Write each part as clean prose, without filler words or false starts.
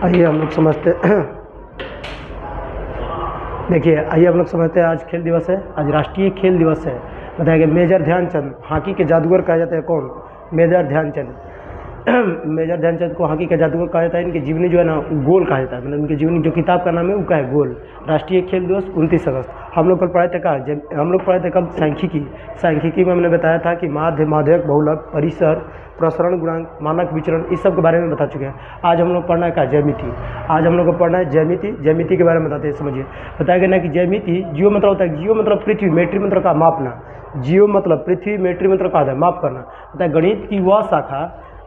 आइए हम लोग समझते देखिए आइए हम लोग समझते हैं, आज खेल दिवस है, आज राष्ट्रीय खेल दिवस है। बताया गया मेजर ध्यानचंद, हॉकी के जादूगर कहा जाता है। कौन? मेजर ध्यानचंद। मेजर ध्यानचंद को हॉकी का जादूगर कहा जाता है। इनकी जीवनी जो है ना गोल कहा जाता है, मतलब इनकी जीवनी जो किताब का नाम है वो क्या है? गोल। राष्ट्रीय खेल दिवस 29 अगस्त। हम लोग कल पढ़ाए थे कहा, जब हम लोग पढ़ाए थे कल सांख्यिकी में हमने बताया था कि माध्य, माध्यक, बहुलक, परिसर, प्रसरण गुणांक, मानक विचरण, इस सब के बारे में बता चुके हैं। आज हम लोग पढ़ना है क्या? ज्यामिति। आज हम लोग को पढ़ना है ज्यामिति। ज्यामिति के बारे में बताते हैं, समझिए। बताया गया ना कि ज्यामिति, जियो मतलब होता है, जियो मतलब पृथ्वी, मेट्री मतलब का मापना। जियो मतलब पृथ्वी, मेट्री मतलब का है माप करना। बताया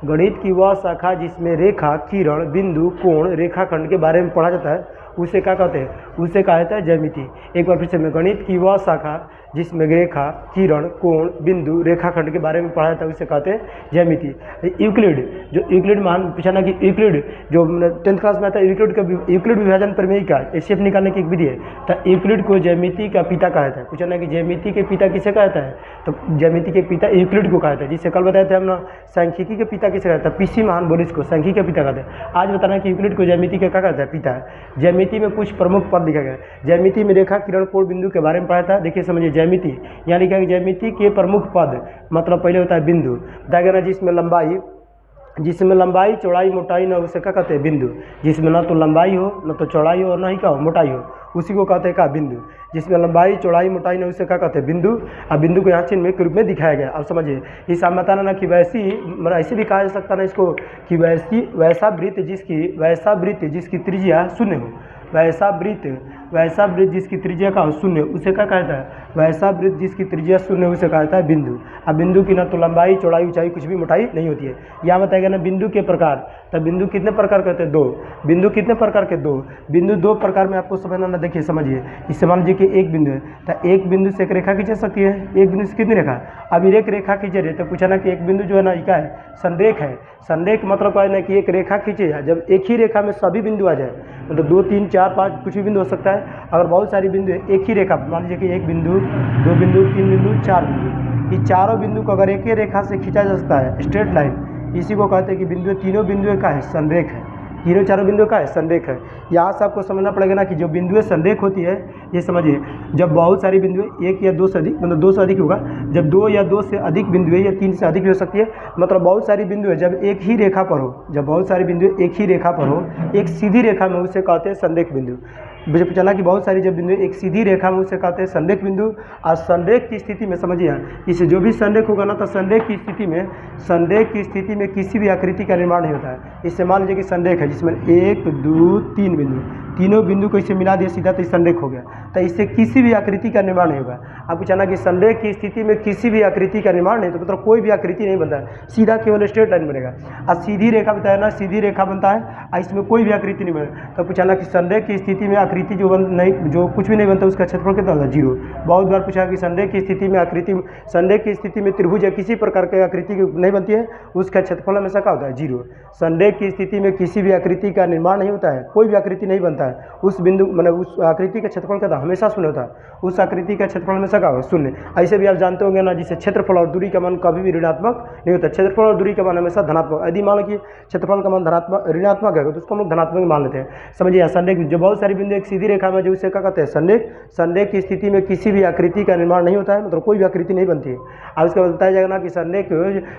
गणित की वह शाखा जिसमें रेखा, किरण, बिंदु, कोण, रेखाखंड के बारे में पढ़ा जाता है, उसे क्या कहते हैं? उसे कहा जाता है ज्यामिति। एक बार फिर से, मैं गणित की वह शाखा जिसमें रेखा, किरण, कोण, बिंदु, रेखाखंड के बारे में पढ़ा जाता है, उसे कहते हैं ज्यामिति। यूक्लिड, जो यूक्लिड मान पूछा ना कि यूक्लिड जो 10th क्लास में आता है, यूक्लिड विभाजन प्रमेय का एचसीएफ निकालने की एक विधि है। तो यूक्लिड को ज्यामिति का पिता कहा जाता है। पूछा ना कि ज्यामिति के पिता किसे कहा जाता है? तो ज्यामिति के पिता यूक्लिड को कहा जाता है। जिससे कल बताए थे हम ना, सांख्यिकी के पिता किसे कहता है? पीसी महानबोरिस को सांख्यिकी के पिता कहते हैं। आज बताना कि यूक्लिड को ज्यामिति का क्या कहता है? पिता है। ज्यामिति में कुछ प्रमुख पद लिखा गया है। ज्यामिति में रेखा, किरण, कोण, बिंदु के बारे में पढ़ा था। देखिए समझिए, ज्यामिति यहाँ लिखा है ज्यामिति के प्रमुख पद, मतलब पहले होता है बिंदु। बताया गया ना जिसमें लंबाई, चौड़ाई, मोटाई ना, उसे क्या कहते हैं? बिंदु। जिसमें ना तो लंबाई हो, ना तो चौड़ाई हो, और ना ही क्या हो? मोटाई हो, उसी को कहते हैं क्या? बिंदु। जिसमें लंबाई, चौड़ाई, मोटाई ना, उसे क्या कहते हैं? बिंदु। अब बिंदु को यहाँ चिन्ह के रूप में दिखाया गया। अब समझिए, इस आप बताना ना कि ऐसे भी कहा जा सकता ना इसको कि वैसा वृत्त जिसकी त्रिज्या शून्य हो, वैसा वृत्त जिसकी त्रिज्या का शून्य, उसे क्या कहता है? वैसा वृत्त जिसकी त्रिज्या शून्य, उसे कहता है बिंदु। अब बिंदु की ना तो लंबाई, चौड़ाई, ऊंचाई कुछ भी मोटाई नहीं होती है। यहाँ बताएगा ना बिंदु के प्रकार। तब बिंदु कितने प्रकार कहते हैं? 2। बिंदु कितने प्रकार के? 2 बिंदु। 2 प्रकार में आपको समझना ना। देखिए समझिए, इससे मान लीजिए कि एक बिंदु है, तो एक बिंदु से एक रेखा खींच सकती है। एक बिंदु से कितनी रेखा? अब एक रेखा खींचे रहे, तो पूछा ना कि एक बिंदु जो है ना क्या है? संरेख है। संरेख मतलब क्या है ना कि एक रेखा खींचे, जब एक ही रेखा में सभी बिंदु आ जाए, मतलब 2, 3, 4, 5 कुछ भी बिंदु हो सकता है। अगर बहुत सारी बिंदु है एक ही रेखा, मान लीजिए कि 1 बिंदु, 2 बिंदु, 3 बिंदु, 4 बिंदु, ये चारों बिंदु को अगर एक ही रेखा से खींचा जा सकता है, स्ट्रेट लाइन, इसी को कहते हैं कि बिंदु, तीनों बिंदु का है संरेख है। तीनों चारों बिंदु का है संरेख है। यहाँ से आपको समझना पड़ेगा ना कि जो बिंदु संरेख होती है, ये समझिए, जब बहुत सारी बिंदु है, 1 या 2 से अधिक, मतलब 2 से अधिक होगा, जब 2 या 2 से अधिक बिंदु है, या 3 से अधिक भी हो सकती है, मतलब बहुत सारी बिंदु है जब एक ही रेखा पर हो, जब बहुत सारी बिंदु एक ही रेखा पर हो, एक सीधी रेखा में, उसे कहते हैं संरेख बिंदु। मुझे चला कि बहुत सारी जब बिंदु एक सीधी रेखा में, उसे कहते हैं संरेख बिंदु। और संरेख की स्थिति में समझिए, इसे जो भी संरेख होगा ना, तो संरेख की स्थिति में किसी भी आकृति का निर्माण नहीं होता है। इससे मान लीजिए कि संरेख है जिसमें 1, 2, 3 बिंदु, तीनों बिंदु को इसे मिला दिया सीधा, तो संरेख हो गया। तो इससे किसी भी आकृति का निर्माण नहीं होगा। आपको जाना कि संरेख की स्थिति में किसी भी आकृति का निर्माण नहीं, तो मतलब कोई भी आकृति नहीं बनता है, सीधा केवल स्ट्रेट लाइन बनेगा। और सीधी रेखा बताया ना, सीधी रेखा बनता है और इसमें कोई भी आकृति नहीं बनेगा। तो पूछा ना कि संरेख की स्थिति में आकृति जो कुछ भी नहीं बनता, उसका क्षेत्रफल कितना होता है? 0। बहुत बार पूछा कि संरेख की स्थिति में त्रिभुज या किसी प्रकार की आकृति नहीं बनती है, उसका क्षेत्रफल हमेशा क्या होता है? 0। संरेख की स्थिति में किसी भी आकृति का निर्माण नहीं होता है, कोई भी आकृति नहीं बनता है, उस बिंदु मतलब उस आकृति का क्षेत्रफल क्या था? हमेशा शून्य होता है। उस आकृति का क्षेत्रफल हमेशा क्या होगा? शून्य। ऐसे भी आप जानते होंगे ना, जिसे क्षेत्रफल और दूरी का मान कभी भी ऋणात्मक नहीं होता। क्षेत्रफल और दूरी का मान हमेशा धनात्मक। यदि मान लो कि क्षेत्रफल का मान ऋणात्मक है, तो उसको हम लोग धनात्मक मान लेते हैं। समझिए, संरेख जो बहुत सारी बिंदु एक सीधी रेखा में, जो उसे क्या कहते हैं? संरेख। संरेख की स्थिति में किसी भी आकृति का निर्माण नहीं होता है, मतलब कोई भी आकृति नहीं बनती है। अब इसका बताया जाएगा ना कि संरेख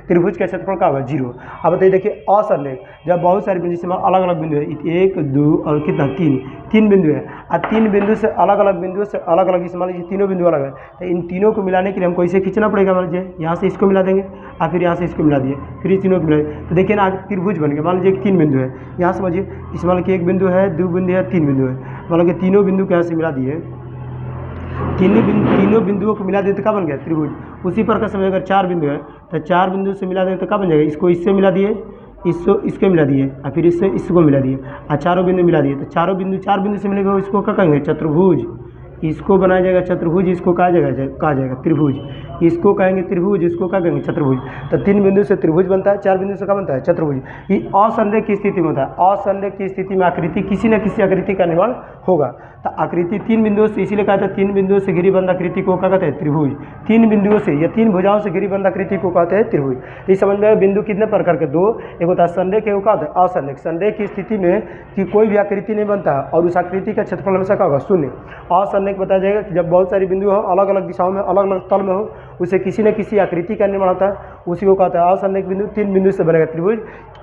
त्रिभुज का क्षेत्रफल क्या होगा? 0। अब बताइए, देखिए असंरेख, जब बहुत सारी बिंदु से अलग अलग बिंदु है, 1, 2 और कितना? 3 बिंदु है, और 3 बिंदु से अलग अलग मान लीजिए तीनों बिंदु अलग है, तो इन तीनों को मिलाने के लिए हमको इसे खींचना पड़ेगा। मान लीजिए यहाँ से इसको मिला देंगे, और फिर यहाँ से इसको मिला दिए, फिर इस तीनों को मिला, तो देखिए ना त्रिभुज बन गया। मान लीजिए 3 बिंदु है, यहाँ समझिए, इस मान लीजिए 1 बिंदु है, 2 बिंदु है, 3 बिंदु है, मान लीजिए तीनों बिंदु को यहाँ से मिला दिए, तीनों बिंदुओं को मिला दिए तो क्या बन गया? त्रिभुज। उसी प्रकार से अगर 4 बिंदु है, तो 4 बिंदु से मिला दें तो क्या बन जाएगा? इसको इससे मिला दिए, इसको मिला दिए, और फिर इससे इसको मिला दिए, और चारों बिंदु मिला दिए, तो 4 बिंदु से मिलेगा, इसको क्या कहेंगे? चतुर्भुज। इसको बनाया जाएगा चतुर्भुज, इसको कहा जाएगा त्रिभुज, इसको कहेंगे त्रिभुज, इसको क्या कहेंगे चतुर्भुज। तो 3 बिंदु से त्रिभुज बनता है, 4 बिंदु से क्या बनता है चतुर्भुज। ये असंरेख की स्थिति में होता है। असंरेख की स्थिति में आकृति किसी न किसी आकृति का निर्माण होगा। तो आकृति 3 बिंदुओं से, इसीलिए कहा था 3 बिंदुओं से घिरी बंद आकृति को क्या कहते हैं त्रिभुज। 3 बिंदुओं से या 3 भुजाओं से घिरी बंद आकृति को कहते हैं त्रिभुज। ये समझ में बिंदु कितने प्रकार के, 2, एक होता है संरेख, एक होता है असंरेख। संरेख की स्थिति में कि कोई भी आकृति नहीं बनता और उस आकृति का क्षेत्रफल हमेशा क्या होगा, शून्य। असंरेख बताया जाएगा कि जब बहुत सारी बिंदु हो, अलग अलग दिशाओं में, अलग अलग तल में हो, उसे किसी न किसी आकृति का निर्माण होता है, उसी को कहता है असंरेख बिंदु। 3 बिंदु से बनेगा त्रिभुज,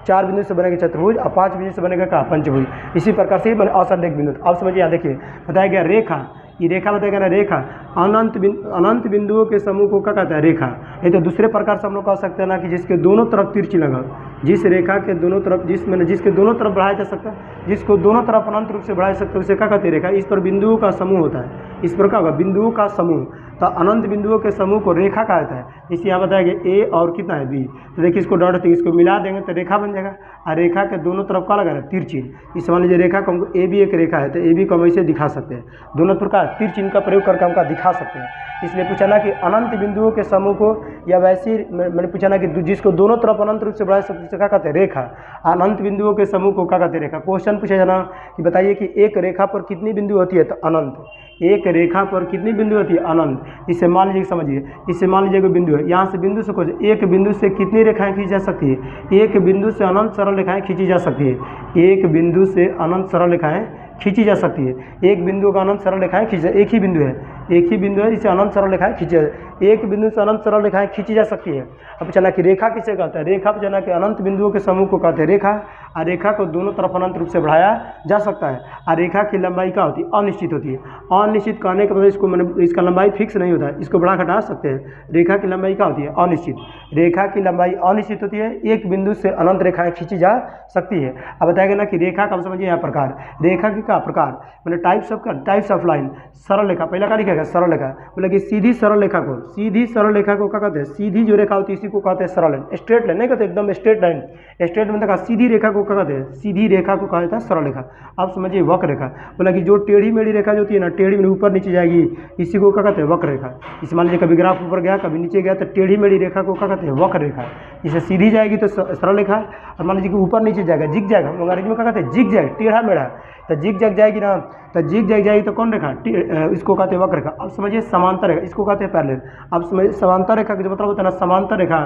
4 बिंदु से बनेगा चतुर्भुज और 5 बिंदु से बनेगा क्या, पंचभुज। इसी प्रकार से बने असंरेख बिंदु। अब समझिए, यहाँ देखिए बताया गया रेखा, ये रेखा बताएगा ना, रेखा अनंत बिंदुओं के समूह को क्या कहता है, रेखा। नहीं तो दूसरे प्रकार से हम लोग कह सकते हैं ना कि जिसके दोनों तरफ तिरछी लगा, जिस रेखा के दोनों तरफ, जिसके दोनों तरफ बढ़ाया जा सकता है, जिसको दोनों तरफ अनंत रूप से बढ़ाया जा सकता है, उसे क्या कहते हैं, रेखा। इस पर बिंदुओं का समूह होता है, इस पर क्या होगा, बिंदुओं का समूह। तो अनंत बिंदुओं के समूह को रेखा कहा जाता है। इसे यहाँ बताया गया ए और कितना है, बी। तो देखिए इसको डॉट होती है, इसको मिला देंगे तो रेखा बन जाएगा। और रेखा के दोनों तरफ का लगा है तिरछी। इस मान लीजिए रेखा को हमको ए भी एक रेखा है, तो ए बी को हम ऐसे दिखा सकते हैं, दोनों प्रकार तिरछी का प्रयोग करके हमका दिखा सकते हैं। इसलिए पूछा ना कि अनंत बिंदुओं के समूह को, या वैसी मैंने पूछा ना कि जिसको दोनों तरफ अनंत रूप से बढ़ा सकते हैं क्या कहते हैं, रेखा। अनंत बिंदुओं के समूह को क्या कहते हैं, रेखा। क्वेश्चन पूछा जाना कि बताइए कि एक रेखा पर कितनी बिंदु होती है, तो अनंत। एक रेखा पर कितनी बिंदु होती है, अनंत। इससे मान लीजिए, समझिए, इससे मान लीजिए कोई बिंदु है, यहाँ से बिंदु से कुछ, एक बिंदु से कितनी रेखाएं खींची जा सकती है, एक बिंदु से अनंत सरल रेखाएं खींची जा सकती है। एक बिंदु से अनंत सरल रेखाएं खींची जा सकती है। एक बिंदु का अनंत सरल रेखाएं खींची, एक ही बिंदु है, एक ही बिंदु है, इसे अनंत सरल रेखाएं खींची, एक बिंदु से अनंत सरल रेखाएं खींची जा सकती है। अब चला कि रेखा किसे कहता है, रेखा चला कि अनंत बिंदुओं के समूह को कहते हैं रेखा। और रेखा को दोनों तरफ अनंत रूप से बढ़ाया जा सकता है। और रेखा की लंबाई क्या होती है, अनिश्चित होती है। अनिश्चित कहने के बाद इसको मैंने, इसका लंबाई फिक्स नहीं होता है, इसको बढ़ा घटा सकते हैं। रेखा की लंबाई क्या होती है, अनिश्चित। रेखा की लंबाई अनिश्चित होती है, एक बिंदु से अनंत रेखाएं खींची जा सकती है। अब बताएगा ना कि रेखा का समझिए यहाँ प्रकार, रेखा की क्या प्रकार, मैंने टाइप्स ऑफ लाइन। सरल रेखा, पहला क्या लिखेगा, सरल रेखा। बोले कि सीधी सरल रेखा को, सीधी सरल रेखा को क्या कहते हैं, सीधी जो रेखा होती है इसी को कहते हैं सरल लाइन। स्ट्रेट लाइन नहीं कहते, एकदम स्ट्रेट लाइन। स्ट्रेट में देखा, सीधी रेखा को क्या कहते हैं, सीधी रेखा को कहा जाता है सरल रेखा। अब समझिए वक्र रेखा। बोला कि जो टेढ़ी मेढ़ी रेखा जो होती है ना, टेढ़ी मेढ़ी ऊपर नीचे जाएगी, इसी को क्या कहते हैं, वक्र रेखा। इस मान लीजिए कभी ग्राफ ऊपर गया, कभी नीचे गया, तो टेढ़ी मेढ़ी रेखा को क्या कहते हैं, वक्र रेखा। इसे सीधी जाएगी तो सरल रेखा, और मान लीजिए कि ऊपर नीचे जाएगा, जिग जाएगा, अंग्रेजी में क्या कहते हैं, जिग जैग, टेढ़ा मेढ़ा। तो जिग जैग जाएगी ना, तो जिग जैग जाएगी तो कौन रेखा, इसको कहते हैं वक्र रेखा। अब समझिए समांतर रेखा, इसको कहते हैं पैरेलल। अब समझिए समांतर रेखा का जो मतलब होता है ना, समांतर रेखा,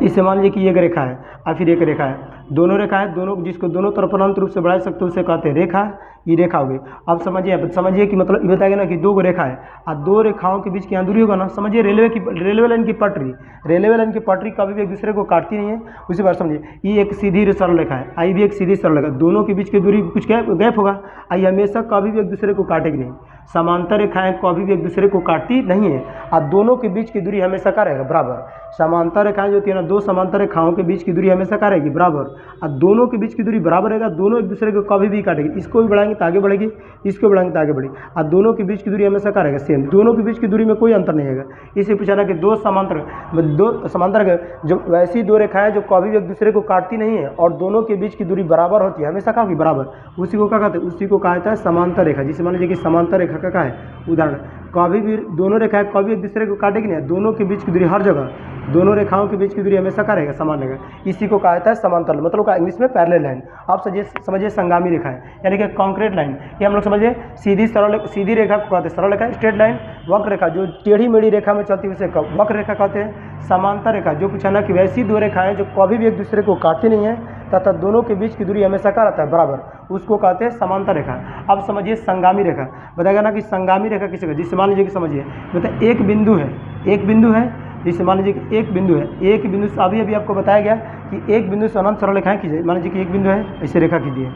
इससे मान लीजिए कि एक रेखा है और फिर एक रेखा है, दोनों रेखा है, दोनों जिसको दोनों तरफ अनंत रूप से बढ़ा सकते हैं उसे कहते हैं रेखा। ये रेखा हो गई। अब समझिए कि मतलब ये बताएगा ना कि 2 रेखा है और 2 रेखाओं के बीच की यहाँ दूरी होगा ना। समझिए रेलवे लाइन की पटरी, रेलवे लाइन की पटरी कभी भी एक दूसरे को काटती नहीं है। उसी बार समझिए, ये एक सीधी सरल रेखा है, आई भी एक सीधी सरल रेखा, दोनों के बीच की दूरी कुछ गैप होगा। आई हमेशा कभी भी एक दूसरे को काटेगी नहीं। समांतर रेखाएं कभी भी एक दूसरे को काटती नहीं है और दोनों के बीच की दूरी हमेशा क्या रहेगा, बराबर। समांतर रेखाएं जो होती है ना, 2 समांतर रेखाओं के बीच की दूरी हमेशा क्या रहेगी, बराबर। और दोनों के बीच की दूरी बराबर रहेगा, दोनों एक दूसरे को कभी भी काटेगी। इसको भी बढ़ाएंगे तो आगे बढ़ेगी, इसको बढ़ाएंगे तो आगे बढ़ेगी, और दोनों के बीच की दूरी हमेशा क्या रहेगा, सेम। दोनों के बीच की दूरी में कोई अंतर नहीं है। इसे पूछा कि 2 समांतर जो वैसी 2 रेखाएं जो कभी भी एक दूसरे को काटती नहीं है और दोनों के बीच की दूरी बराबर होती है, हमेशा क्या होगी, बराबर। उसी को क्या कहते हैं, उसी को कहा जाता है समांतर रेखा। जिसे मान लीजिए कि समांतर रेखा का क्या है उदाहरण, कभी भी दोनों रेखाएं कभी एक दूसरे को काटेगी नहीं, दोनों के बीच की दूरी हर जगह, दोनों रेखाओं के बीच की दूरी हमेशा क्या रहेगा, समान रहेगा। इसी को कहा जाता है समांतर, मतलब का इंग्लिश में पैरेलल लाइन। आप समझिए संगामी रेखा है, यानी कि कॉन्क्रीट लाइन। ये हम लोग समझिए सीधी रेखा को कहते हैं सरल रेखा, स्ट्रेट लाइन। वक्र रेखा जो टेढ़ी मेढ़ी रेखा में चलती है उसे वक्र रेखा कहते हैं। समांतर रेखा जो पूछा ना कि वैसी 2 रेखाएं जो कभी भी एक दूसरे को काटती नहीं है तथा दोनों के बीच की दूरी हमेशा क्या रहता है, बराबर, उसको कहते हैं समांतर रेखा। अब समझिए संगामी रेखा। बताएगा ना कि संगामी रेखा किसे कहते हैं, जिससे मान लीजिए कि समझिए मतलब एक बिंदु है, जिससे मान लीजिए कि एक बिंदु है, एक बिंदु से अभी आपको बताया गया कि एक बिंदु से अनंत सरल रेखाएं खींचे। मान लीजिए कि एक बिंदु है, ऐसे रेखा खींचिए।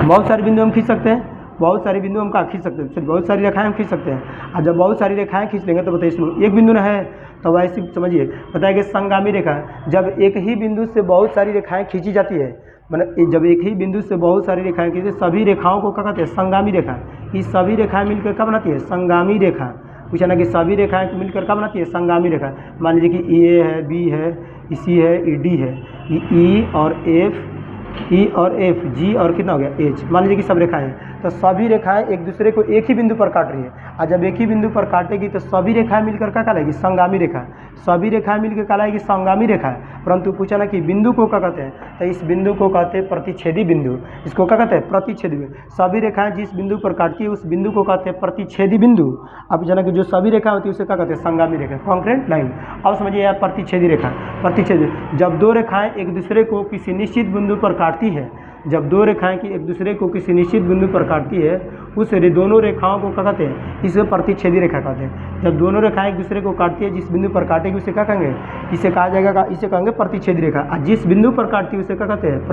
बहुत सारे बिंदु हम खींच सकते हैं, बहुत सारी बिंदु हम कहाँ खींच सकते हैं, सिर्फ बहुत सारी रेखाएं हम खींच सकते हैं। और जब बहुत सारी रेखाएं खींच लेंगे तो बताइए, इसमें एक बिंदु न है तो वैसे समझिए बताइए संगामी रेखा, जब एक ही बिंदु से बहुत सारी रेखाएं खींची जाती है, मतलब जब एक ही बिंदु से बहुत सारी रेखाएं खींची, सभी रेखाओं को क्या कहते हैं, संगामी रेखा। ये सभी रेखाएं मिलकर क्या बनाती है, संगामी रेखा। पूछा ना कि सभी रेखाएं मिलकर क्या बनाती है, संगामी रेखा। मान लीजिए कि ए है, बी है, सी है, डी है, ई और एफ, जी और कितना हो गया, एच। मान लीजिए कि सब रेखाएं हैं, तो सभी रेखाएं एक दूसरे को एक ही बिंदु पर काट रही है, और जब एक ही बिंदु पर काटेगी तो सभी रेखाएं मिलकर क्या कहलाएगी, संगामी रेखा। सभी रेखाएं मिलकर कहलाएगी संगामी रेखा। परंतु पूछा ना कि बिंदु को क्या कहते हैं, तो इस बिंदु को कहते हैं प्रतिच्छेदी बिंदु। इसको क्या कहते हैं, प्रतिच्छेदी बिंदु। सभी रेखाएं जिस बिंदु पर काटती है उस बिंदु को कहते हैं प्रतिच्छेदी बिंदु। अब पूछा ना कि जो सभी रेखा होती है उसे क्या कहते हैं, संगामी रेखा, कॉन्क्रेंट लाइन। अब समझिए यार प्रतिच्छेदी रेखा। प्रतिच्छेदी जब दो रेखाएं एक दूसरे को किसी निश्चित बिंदु पर काटती है, जब दो रेखाएं की एक दूसरे को किसी निश्चित बिंदु पर काटती है उस दोनों रेखाओं को क्या कहते हैं, इसे प्रतिच्छेदी रेखा कहते हैं। जब दोनों रेखाएं एक दूसरे को काटती है, जिस बिंदु पर काटेगी उसे क्या कहेंगे, इसे कहा जाएगा, इसे कहेंगे प्रतिच्छेदी रेखा। और जिस बिंदु पर काटती है उसे क्या कहते हैं,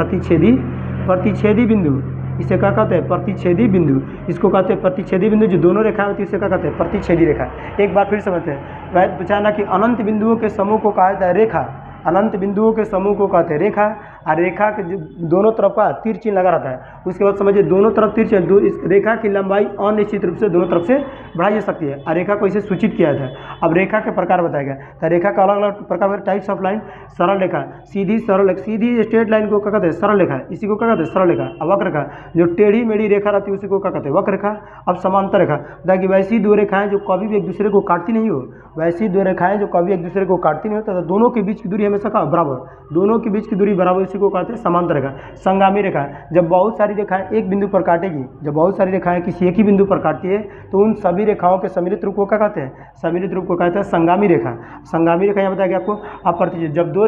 प्रतिच्छेदी बिंदु। इसे क्या कहते हैं, प्रतिच्छेदी बिंदु। इसको कहते हैं प्रतिच्छेदी बिंदु। जो दोनों रेखाएं होती है उसे क्या कहते हैं, प्रतिच्छेदी रेखा। एक बार फिर समझते हैं। वह पूछा ना कि अनंत बिंदुओं के समूह को कहा जाता है रेखा। अनंत बिंदुओं के समूह को कहते हैं रेखा। और रेखा के जो दोनों तरफ का तीर चिन्ह लगा रहता है, उसके बाद समझिए दोनों तरफ तीर चिन्ह, इस रेखा की लंबाई अनिश्चित रूप से दोनों तरफ से बढ़ाई जा सकती है। और रेखा को इसे सूचित किया जाता है। अब रेखा के प्रकार बताया गया, तो रेखा का अलग अलग प्रकार, टाइप्स ऑफ लाइन। सरल रेखा, सीधी सरल, सीधी स्ट्रेट लाइन को क्या कहते हैं, सरल रेखा। इसी को क्या कहते हैं, सरल रेखा। अब वक्र रेखा, जो टेढ़ी मेढ़ी रेखा रहती है उसी को क्या कहते हैं, वक्र रेखा। अब समांतर रेखा, ताकि वैसी दो रेखाएं जो कभी भी एक दूसरे को काटती नहीं हो, वैसी दो रेखाएं जो कभी एक दूसरे को काटती नहीं हो, तो दोनों के बीच की दूरी हमेशा का बराबर, दोनों के बीच की दूरी बराबर, इसी को कहते हैं समांतर रेखा। संगामी रेखा, जब बहुत सारी रेखाएं एक बिंदु पर काटेगी, जब बहुत सारी रेखाएं किसी एक ही बिंदु पर काटती है तो उन सभी रेखाओं के सम्मिलित रूप को क्या कहते हैं, सम्मिलित रूप को कहते हैं संगामी रेखा। संगामी रेखा यहाँ बताया गया आपको। अब प्रतिच्छेद, जब दो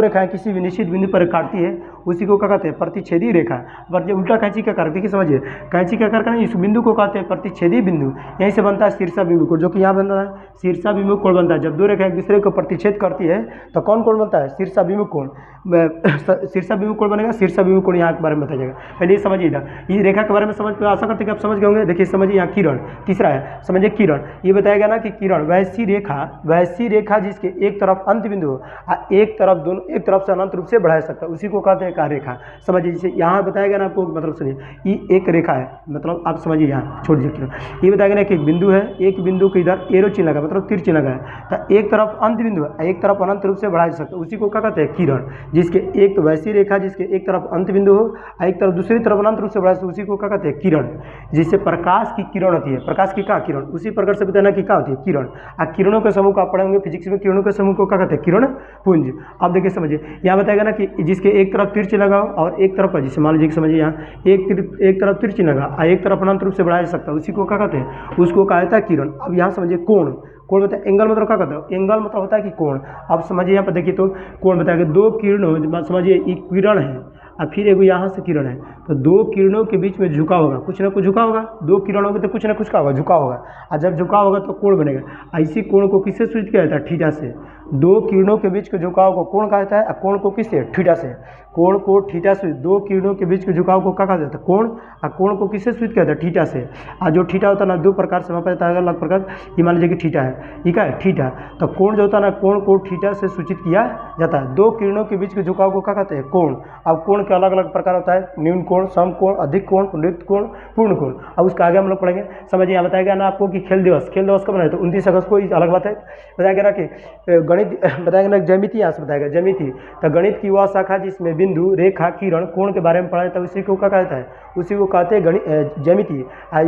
रेखाएं किसी भी निश्चित बिंदु पर काटती है उसी को क्या कहते हैं, प्रतिच्छेदी रेखा। पर जब उल्टा कैंची का आकार, देखिए समझिए, कैंची का आकार इस बिंदु को कहते हैं प्रतिच्छेदी बिंदु। यहीं से बनता है शीर्षाभिमुख कोण, जो कि यहाँ बनता है शीर्षाभिमुख कोण बनता है। जब दो रेखा एक दूसरे को प्रतिच्छेद करती है तो कौन कोण बनता है, शीर्षाभिमुख कोण। शीर्षाभिमुख कोण बनेगा, शीर्षाभिमुख कोण यहाँ के बारे में बताया जाएगा। पहले ये समझिएगा, ये रेखा के बारे में समझ, आशा करते हैं कि आप समझ गए होंगे। देखिए समझिए यहाँ किरण, तीसरा है, समझिए किरण। ये बताया गया ना कि किरण वैसी रेखा जिसके एक तरफ अंत बिंदु हो और एक तरफ से अनंत रूप से बढ़ा सकता है, उसी को कहते हैं रेखा। समझिए, जैसे यहाँ बताया गया ना आपको, मतलब सुनिए, ये एक रेखा है, मतलब आप समझिए, यहाँ छोड़ दीजिए किरण। ये बताया गया ना कि एक बिंदु है, एक बिंदु के इधर एरो चिन्ह लगा, मतलब तीर चिन्ह लगा है, तो एक तरफ अंत बिंदु है, एक तरफ अनंत रूप से बढ़ा सकता है, उसी को क्या कहते हैं, किरण। जिसके एक तो वैसी रेखा जिसके एक तरफ अंत बिंदु हो और एक तरफ दूसरी तरफ अनंत रूप से बढ़ा सकता है, उसी को क्या कहते हैं, किरण। जिससे प्रकाश की किरण होती है, प्रकाश की क्या किरण, उसी प्रकार से बताना कि क्या होती है, किरण। और किरणों के समूह को आप पढ़ेंगे फिजिक्स में, किरणों के समूह को क्या कहते हैं, किरण पुंज। अब देखिए समझिए, यहाँ बताएगा ना कि जिसके एक तरफ तीर चिन्ह लगाओ और एक तरफ, जैसे मान लीजिए समझिए यहाँ एक तरफ तीर चिन्ह लगा और एक तरफ अनंत रूप से बढ़ाया जा सकता है, उसी को क्या कहते हैं, उसको कहा जाता है किरण। अब यहाँ समझिए कोण, कोण बताए, एंगल मतलब क्या कहता है, एंगल मतलब होता है कि कोण। अब समझिए यहाँ पर देखिए तो कोण बताएगा, दो किरणों, समझिए एक किरण है और फिर एगो यहाँ से किरण है, तो दो किरणों के बीच में झुका होगा, कुछ ना कुछ झुका होगा, दो किरण होगी तो कुछ ना कुछ का होगा, झुका होगा। और जब झुका होगा तो कोण बनेगा। ऐसी कोण को किससे सूचित किया जाता है, थीटा से। दो किरणों के बीच के झुकाव को कोण कहा जाता है, और कोण को किससे, थीटा से। कोण को थीटा से, दो किरणों के बीच के झुकाव को क्या कहा जाता है, कोण। और कोण को किससे सूचित किया जाता है, थीटा से। और जो थीटा होता है ना, दो प्रकार से मापा जाता है, अलग प्रकार। ये मान लीजिए कि थीटा है, ठीक है, थीटा। तो कोण जो होता है ना, कोण को थीटा से सूचित किया जाता है। दो किरणों के बीच के झुकाव को क्या कहते हैं, कोण। अब कोण के अलग अलग प्रकार होता है, न्यून कोण, सम कोण, अधिक कोण, नियुक्त कोण, पूर्ण कोण। अब उसका आगे हम लोग पढ़ेंगे। समझिए, यहाँ बताया गया ना आपको कि खेल दिवस कब मनाया, तो 29 अगस्त को। अलग बात है, बताया गया ना कि गणित, बताया गया ना ज्यामिति, यहाँ से बताया गया ज्यामिति। तो गणित की वह शाखा जिसमें बिंदु, रेखा, किरण, कोण के बारे में पढ़ा जाता है, उसी को क्या कहता है, उसी को कहते हैं गणित, ज्यामिति।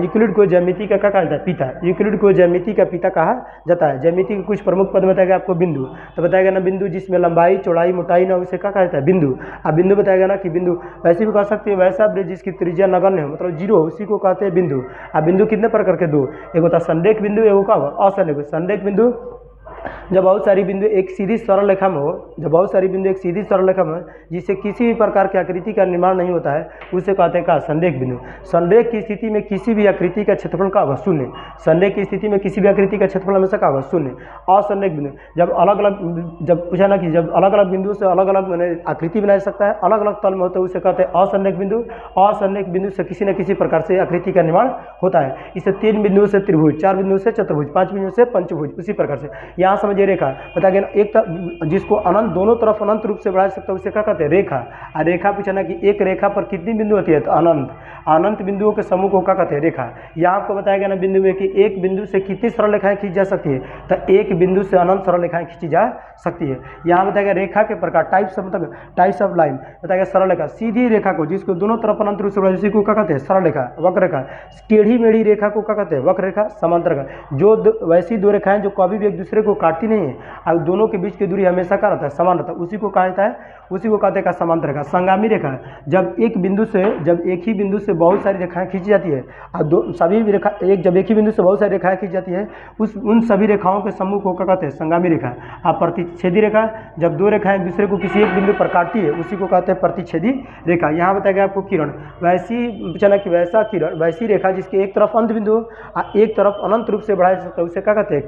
यूक्लिड को ज्यामिति का क्या कहा जाता है, पिता। यूक्लिड को ज्यामिति का पिता कहा जाता है। ज्यामिति के कुछ प्रमुख पद बताया गया आपको, बिंदु। तो बताया गया ना बिंदु जिसमें लंबाई, चौड़ाई, मोटाई ना, उसे क्या कहा जाता है, बिंदु। अब बिंदु बताया गया ना कि बिंदु वैसे भी कह सकते हैं, वैसा वृत्त जिसकी त्रिज्या नगण्य हो, मतलब जीरो, उसी को कहते हैं बिंदु। अब बिंदु कितने प्रकार के, दो, एक होता है संरेख बिंदु, एक होगा असंरेख। संरेख बिंदु जब बहुत सारी बिंदु एक सीधी सरल रेखा में हो, जब बहुत सारी बिंदु एक सीधी सरल रेखा में, जिससे किसी भी प्रकार की आकृति का निर्माण नहीं होता है, उसे कहते हैं संरेख बिंदु। संरेख की स्थिति में किसी भी आकृति का क्षेत्रफल का होगा शून्य। संरेख की स्थिति में किसी भी आकृति का क्षेत्रफल हमेशा का होगा शून्य। असंरेख बिंदु जब अलग अलग, जब पूछा ना कि जब अलग अलग बिंदुओं से अलग अलग मैंने आकृति बना सकता है, अलग अलग तल में होता है, उसे कहते हैं असंरेख बिंदु। असंरेख बिंदु से किसी न किसी प्रकार से आकृति का निर्माण होता है। इसे 3 बिंदुओं से त्रिभुज, 4 बिंदुओं से चतुर्भुज, 5 बिंदुओं से पंचभुज, उसी प्रकार से। यहाँ यहाँ समझिए रेखा बताया गया ना, एक तरफ जिसको अनंत दोनों तरफ अनंत रूप से बढ़ा सकता है उसे क्या कहते हैं, रेखा। और रेखा पूछा ना कि एक रेखा पर कितनी बिंदु होती है, तो अनंत बिंदुओं के समूह को क्या कहते हैं, रेखा। यहाँ आपको बताया गया ना बिंदु में कि एक बिंदु से कितनी सरल रेखाएं खींची जा सकती है, तो एक बिंदु से अनंत सरल रेखाएं खींची जा सकती है। यहाँ बताया गया रेखा के प्रकार, टाइप्स ऑफ लाइन बताया गया। सरल रेखा, सीधी रेखा को जिसको दोनों तरफ अनंत रूप से बढ़ा उसी को क्या कहते हैं, सरल रेखा। वक्र रेखा, टेढ़ी मेढ़ी रेखा को क्या कहते हैं, वक्र रेखा। समांतर रेखा, जो वैसी दो रेखाएं जो कभी भी एक दूसरे को काटती नहीं है और दोनों के बीच की दूरी हमेशा क्या रहता है, समान रहता है, उसी को कहा जाता है, उसी को कहते हैं समांतर रेखा। संगामी रेखा, जब एक ही बिंदु से बहुत सारी रेखाएं खींची जाती है और सभी रेखा जब एक ही बिंदु से बहुत सारी रेखाएं खींची जाती है उन सभी रेखाओं के समूह को क्या कहते हैं, संगामी रेखा। अब प्रतिच्छेदी रेखा, जब दो रेखाएं एक दूसरे को किसी एक बिंदु पर काटती है उसी को कहते हैं प्रतिच्छेदी रेखा। यहाँ बताया गया आपको किरण, वैसी रेखा जिसके एक तरफ अंत बिंदु और एक तरफ अनंत रूप से बढ़ाया जा सकता है उसे क्या कहते हैं,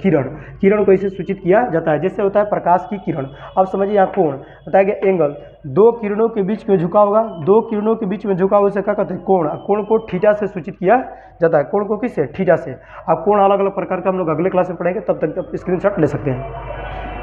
किरण को इसे सूचित किया जाता है, जैसे होता है प्रकाश की किरण। अब समझिए यहाँ कोण बताया गया, एंगल, दो किरणों के बीच में झुका होगा, दो किरणों के बीच में झुका हुआ उसे क्या कहते हैं, कोण। कोण को थीटा से सूचित किया जाता है, कोण को किससे, थीटा से। अब कोण अलग अलग प्रकार का हम लोग अगले क्लास में पढ़ेंगे, तब तक स्क्रीनशॉट ले सकते हैं।